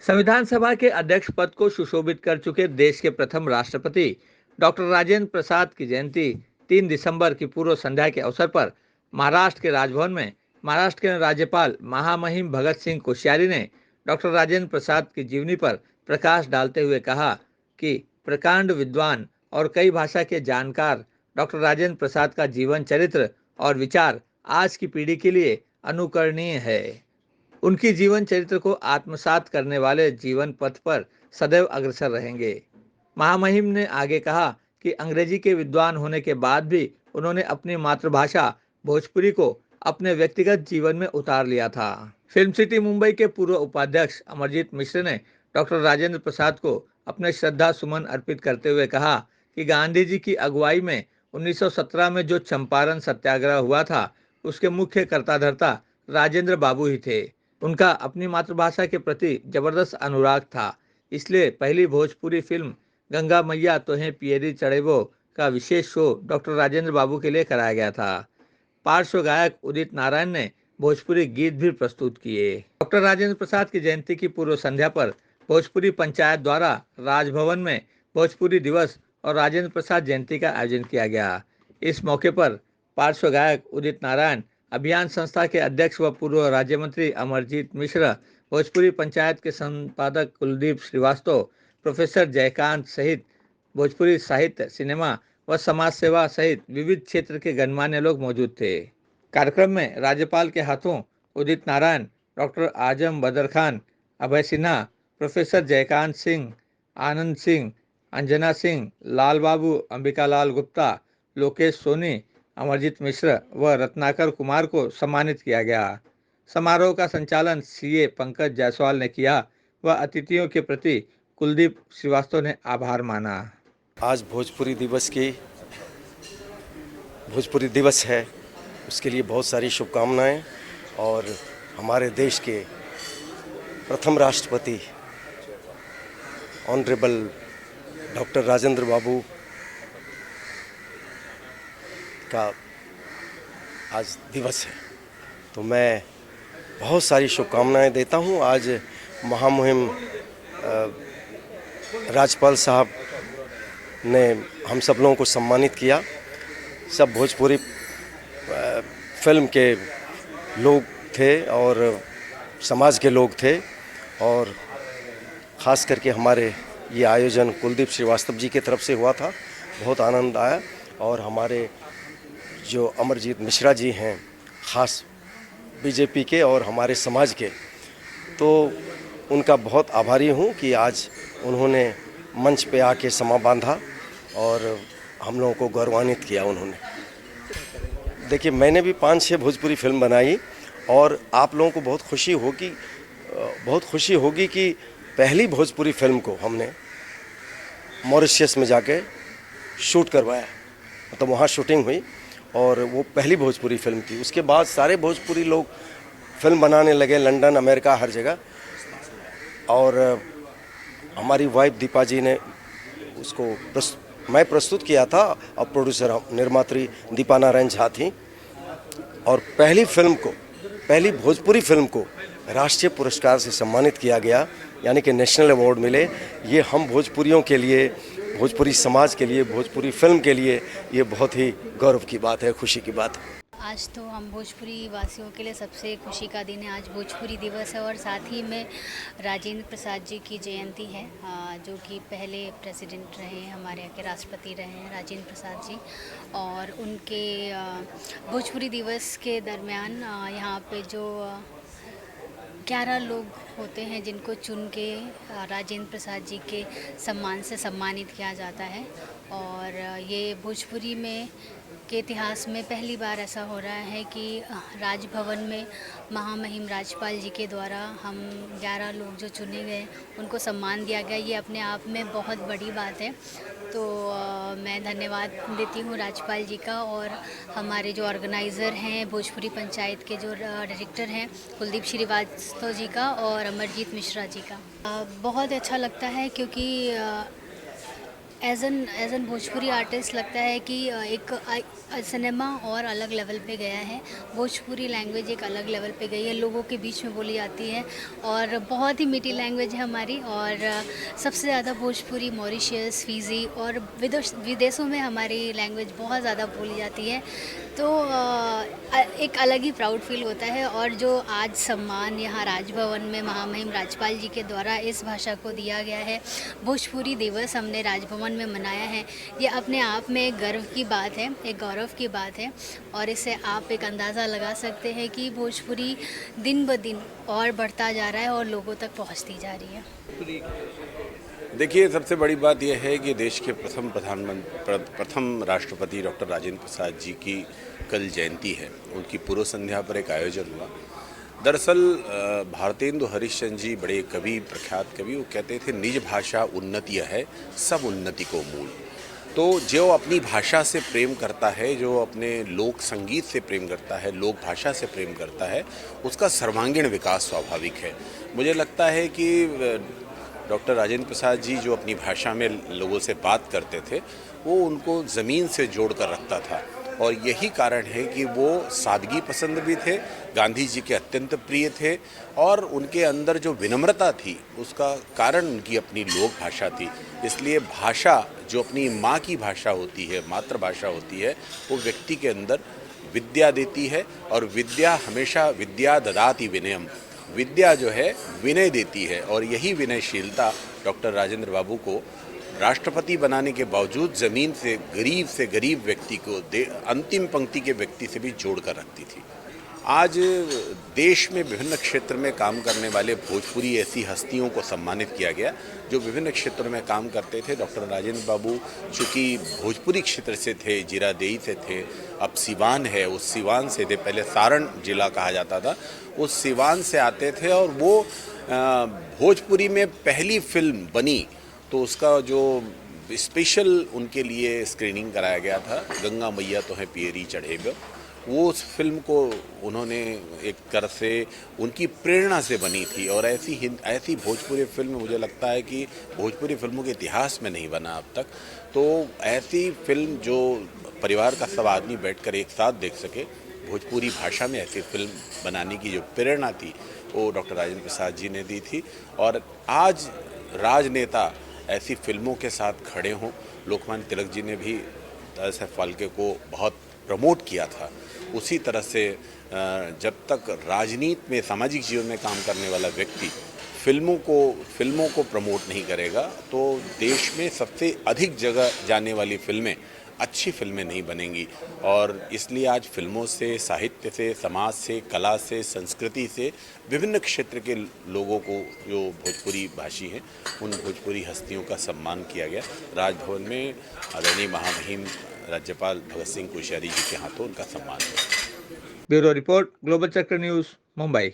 संविधान सभा के अध्यक्ष पद को सुशोभित कर चुके देश के प्रथम राष्ट्रपति डॉक्टर राजेंद्र प्रसाद की जयंती 3 दिसंबर की पूर्व संध्या के अवसर पर महाराष्ट्र के राजभवन में महाराष्ट्र के राज्यपाल महामहिम भगत सिंह कोश्यारी ने डॉक्टर राजेंद्र प्रसाद की जीवनी पर प्रकाश डालते हुए कहा कि प्रकांड विद्वान और कई भाषा के जानकार डॉक्टर राजेंद्र प्रसाद का जीवन चरित्र और विचार आज की पीढ़ी के लिए अनुकरणीय है। उनकी जीवन चरित्र को आत्मसात करने वाले जीवन पथ पर सदैव अग्रसर रहेंगे। महामहिम ने आगे कहा कि अंग्रेजी के विद्वान होने के बाद भी उन्होंने अपनी मातृभाषा भोजपुरी को अपने व्यक्तिगत जीवन में उतार लिया था। फिल्म सिटी मुंबई के पूर्व उपाध्यक्ष अमरजीत मिश्र ने डॉक्टर राजेंद्र प्रसाद को अपने श्रद्धा सुमन अर्पित करते हुए कहा कि गांधी जी की अगुवाई में 1917 में जो चंपारण सत्याग्रह हुआ था उसके मुख्य कर्ताधर्ता राजेंद्र बाबू ही थे। उनका अपनी मातृभाषा के प्रति जबरदस्त अनुराग था, इसलिए पहली भोजपुरी फिल्म गंगा मैया तोहें पियरी चढ़ेबो का विशेष शो डॉक्टर राजेंद्र बाबू के लिए कराया गया था। पार्श्व गायक उदित नारायण ने भोजपुरी गीत भी प्रस्तुत किए। डॉक्टर राजेंद्र प्रसाद की जयंती की पूर्व संध्या पर भोजपुरी पंचायत द्वारा राजभवन में भोजपुरी दिवस और राजेंद्र प्रसाद जयंती का आयोजन किया गया। इस मौके पर पार्श्व गायक उदित नारायण, अभियान संस्था के अध्यक्ष व पूर्व राज्य मंत्री अमरजीत मिश्र, भोजपुरी पंचायत के संपादक कुलदीप श्रीवास्तव, प्रोफेसर जयकांत सहित भोजपुरी साहित्य, सिनेमा व समाज सेवा सहित विविध क्षेत्र के गणमान्य लोग मौजूद थे। कार्यक्रम में राज्यपाल के हाथों उदित नारायण, डॉक्टर आजम बदर खान, अभय सिन्हा, प्रोफेसर जयकांत सिंह, आनंद सिंह, अंजना सिंह, लाल बाबू, अंबिका लाल गुप्ता, लोकेश सोनी, अमरजीत मिश्र व रत्नाकर कुमार को सम्मानित किया गया। समारोह का संचालन सीए पंकज जायसवाल ने किया व अतिथियों के प्रति कुलदीप श्रीवास्तव ने आभार माना। आज भोजपुरी दिवस है, उसके लिए बहुत सारी शुभकामनाएं। और हमारे देश के प्रथम राष्ट्रपति ऑनरेबल डॉक्टर राजेंद्र बाबू का आज दिवस है, तो मैं बहुत सारी शुभकामनाएं देता हूं। आज महामहिम राज्यपाल साहब ने हम सब लोगों को सम्मानित किया। सब भोजपुरी फिल्म के लोग थे और समाज के लोग थे, और ख़ास करके हमारे ये आयोजन कुलदीप श्रीवास्तव जी की तरफ से हुआ था। बहुत आनंद आया। और हमारे जो अमरजीत मिश्रा जी हैं, ख़ास बीजेपी के और हमारे समाज के, तो उनका बहुत आभारी हूँ कि आज उन्होंने मंच पे आके समा बांधा और हम लोगों को गौरवान्वित किया उन्होंने। देखिए, मैंने भी 5-6 भोजपुरी फिल्म बनाई और आप लोगों को बहुत खुशी होगी कि पहली भोजपुरी फिल्म को हमने मॉरिशस में जाके शूट करवाया, मतलब वहाँ शूटिंग हुई और वो पहली भोजपुरी फिल्म थी। उसके बाद सारे भोजपुरी लोग फिल्म बनाने लगे, लंदन, अमेरिका, हर जगह। और हमारी वाइफ दीपा जी ने उसको मैं प्रस्तुत किया था और प्रोड्यूसर निर्मात्री दीपा नारायण झा थी। और पहली भोजपुरी फिल्म को राष्ट्रीय पुरस्कार से सम्मानित किया गया, यानी कि नेशनल अवार्ड मिले। ये हम भोजपुरियों के लिए, भोजपुरी समाज के लिए, भोजपुरी फिल्म के लिए ये बहुत ही गौरव की बात है, खुशी की बात है। आज तो हम भोजपुरी वासियों के लिए सबसे खुशी का दिन है। आज भोजपुरी दिवस है और साथ ही में राजेंद्र प्रसाद जी की जयंती है, जो कि पहले प्रेसिडेंट रहे हैं, हमारे यहाँ के राष्ट्रपति रहे हैं राजेंद्र प्रसाद जी। और उनके भोजपुरी दिवस के दरमियान यहाँ पे जो 11 लोग होते हैं जिनको चुन के राजेंद्र प्रसाद जी के सम्मान से सम्मानित किया जाता है। और ये भोजपुरी में के इतिहास में पहली बार ऐसा हो रहा है कि राजभवन में महामहिम राज्यपाल जी के द्वारा हम 11 लोग जो चुने गए उनको सम्मान दिया गया। ये अपने आप में बहुत बड़ी बात है। तो मैं धन्यवाद देती हूँ राज्यपाल जी का और हमारे जो ऑर्गेनाइज़र हैं भोजपुरी पंचायत के जो डायरेक्टर हैं कुलदीप श्रीवास्तव जी का और अमरजीत मिश्रा जी का। बहुत अच्छा लगता है क्योंकि एज एन भोजपुरी आर्टिस्ट लगता है कि एक सिनेमा और अलग लेवल पे गया है। भोजपुरी लैंग्वेज एक अलग लेवल पे गई है, लोगों के बीच में बोली जाती है और बहुत ही मीठी लैंग्वेज है हमारी। और सबसे ज़्यादा भोजपुरी मॉरिशस, फिजी और विदेशों में हमारी लैंग्वेज बहुत ज़्यादा बोली जाती है। तो एक अलग ही प्राउड फील होता है। और जो आज सम्मान यहाँ राजभवन में महामहिम राज्यपाल जी के द्वारा इस भाषा को दिया गया है, भोजपुरी दिवस हमने राजभवन में मनाया है, ये अपने आप में एक गर्व की बात है, एक गौरव की बात है। और इससे आप एक अंदाज़ा लगा सकते हैं कि भोजपुरी दिन ब दिन और बढ़ता जा रहा है और लोगों तक पहुँचती जा रही है। देखिए, सबसे बड़ी बात यह है कि देश के प्रथम राष्ट्रपति डॉक्टर राजेंद्र प्रसाद जी की कल जयंती है। उनकी पूर्व संध्या पर एक आयोजन हुआ। दरअसल भारतेंदु हरिश्चंद्र जी बड़े कवि, प्रख्यात कवि, वो कहते थे निज भाषा उन्नति है, सब उन्नति को मूल। तो जो अपनी भाषा से प्रेम करता है, जो अपने लोक संगीत से प्रेम करता है, लोक भाषा से प्रेम करता है, उसका सर्वांगीण विकास स्वाभाविक है। मुझे लगता है कि डॉक्टर राजेंद्र प्रसाद जी जो अपनी भाषा में लोगों से बात करते थे, वो उनको ज़मीन से जोड़ कर रखता था। और यही कारण है कि वो सादगी पसंद भी थे, गांधी जी के अत्यंत प्रिय थे, और उनके अंदर जो विनम्रता थी उसका कारण उनकी अपनी लोक भाषा थी। इसलिए भाषा जो अपनी माँ की भाषा होती है, मातृभाषा होती है, वो व्यक्ति के अंदर विद्या देती है। और विद्या हमेशा विद्या ददाति विनयम, विद्या जो है विनय देती है। और यही विनयशीलता डॉक्टर राजेंद्र बाबू को राष्ट्रपति बनाने के बावजूद ज़मीन से गरीब व्यक्ति को अंतिम पंक्ति के व्यक्ति से भी जोड़ कर रखती थी। आज देश में विभिन्न क्षेत्र में काम करने वाले भोजपुरी ऐसी हस्तियों को सम्मानित किया गया जो विभिन्न क्षेत्रों में काम करते थे। डॉक्टर राजेंद्र बाबू चूँकि भोजपुरी क्षेत्र से थे, जीरादेई से थे, अब सिवान है, उस सिवान से थे, पहले सारण जिला कहा जाता था, उस सिवान से आते थे। और वो भोजपुरी में पहली फिल्म बनी तो उसका जो स्पेशल उनके लिए स्क्रीनिंग कराया गया था, गंगा मैया तो है पियरी चढ़ेगा, वो उस फिल्म को उन्होंने एक तरह से उनकी प्रेरणा से बनी थी। और ऐसी भोजपुरी फिल्म मुझे लगता है कि भोजपुरी फिल्मों के इतिहास में नहीं बना अब तक। तो ऐसी फिल्म जो परिवार का सब आदमी बैठकर एक साथ देख सके, भोजपुरी भाषा में ऐसी फिल्म बनाने की जो प्रेरणा थी वो डॉक्टर राजेंद्र प्रसाद जी ने दी थी। और आज राजनेता ऐसी फिल्मों के साथ खड़े हों। लोकमान्य तिलक जी ने भी दादा साहब फाल्के को बहुत प्रमोट किया था। उसी तरह से जब तक राजनीति में, सामाजिक जीवन में काम करने वाला व्यक्ति फिल्मों को प्रमोट नहीं करेगा तो देश में सबसे अधिक जगह जाने वाली फिल्में, अच्छी फिल्में नहीं बनेंगी। और इसलिए आज फिल्मों से, साहित्य से, समाज से, कला से, संस्कृति से, विभिन्न क्षेत्र के लोगों को जो भोजपुरी भाषी हैं, उन भोजपुरी हस्तियों का सम्मान किया गया। राजभवन में आदरणीय महामहिम राज्यपाल भगत सिंह कोश्यारी जी के हाथों उनका सम्मान हुआ। ब्यूरो रिपोर्ट, ग्लोबल चक्र न्यूज़, मुंबई।